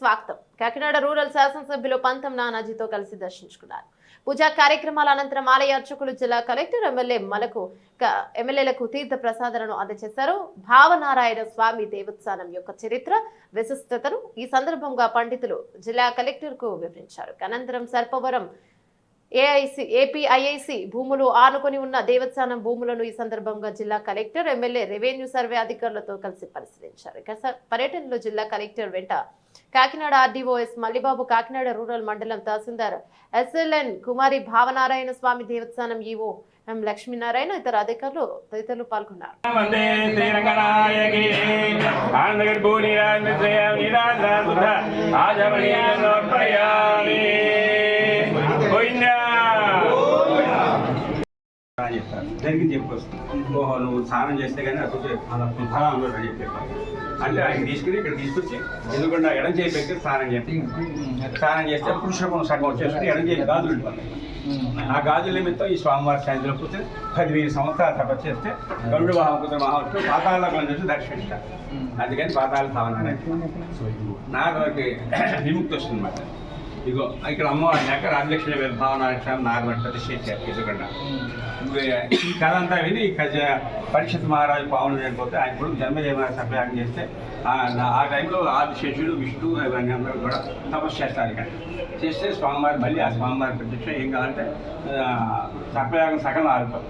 స్వాగతం. కాకినాడ రూరల్ శాసనసభ్యులు పంతం నానాజీతో కలిసి దర్శించుకున్నారు. పూజా కార్యక్రమాల అనంతరం ఆలయ అర్చకులు, జిల్లా కలెక్టర్, ఎమ్మెల్యేలకు తీర్థ ప్రసాదాలను అందజేశారు. భావనారాయణ స్వామి దేవస్థానం యొక్క చరిత్ర, విశిష్టతను ఈ సందర్భంగా పండితులు జిల్లా కలెక్టర్ కు వివరించారు. అనంతరం సర్పవరం ఏపీఐఐసి భూములు ఆనుకొని ఉన్న దేవస్థానం భూములను ఈ సందర్భంగా జిల్లా కలెక్టర్, ఎమ్మెల్యే, రెవెన్యూ సర్వే అధికారులతో కలిసి పరిశీలించారు. పర్యటనలో జిల్లా కలెక్టర్ వెంట కాకినాడ ఆర్డీఓఎస్ మల్లిబాబు, కాకినాడ రూరల్ మండలం తహసీల్దార్ ఎస్ఎల్ఎన్ కుమారి, భావనారాయణ స్వామి దేవస్థానం ఈవో ఎం లక్ష్మీనారాయణ, ఇతర అధికారులు తదితరులు పాల్గొన్నారు. జరిగింది చెప్పుకొస్తుంది. ఓహో, నువ్వు స్నానం చేస్తే కానీ అసలు అని చెప్పారు. అంటే ఆయన తీసుకుని ఇక్కడ తీసుకొచ్చి ఎందుకంటే ఎడం చేయి పెట్టి స్నానం చేస్తే పురుషులకు సగం వచ్చేసి ఎడం చేయి గాజులు ఉండిపోతాయి. ఆ గాజుల నిమిత్తం ఈ స్వామివారి సన్నిధిలో కూర్చొని 10,000 సంవత్సరాలు తపస్సు చేస్తే గరుడు మహాపుత్ర మహావిష్ణువు పాతాళలోకి చూసి దర్శిస్తారు. అందుకని పాతాళ భావన నాగరికి విముక్తి వస్తుంది అన్నమాట. ఇగో ఇక్కడ అమ్మవారి యొక్క రాజలక్ష్మి భావన నాగమని ప్రతిష్ఠించారు. ఎందుకంటే ఈ కథ అంతా విని పరీక్షిత్ మహారాజు పావన చనిపోతే ఆయన కూడా జన్మదేవ సభ్యాగం చేస్తే ఆ టైంలో ఆదిశేషుడు, విష్ణు ఇవన్నీ అందరూ కూడా తపస్సు చేస్తారు. ఇక్కడ చేస్తే స్వామివారి మళ్ళీ ఆ స్వామివారి ప్రత్యక్ష ఏం కావాలంటే సభ్యాగం సగం ఆగుతాం.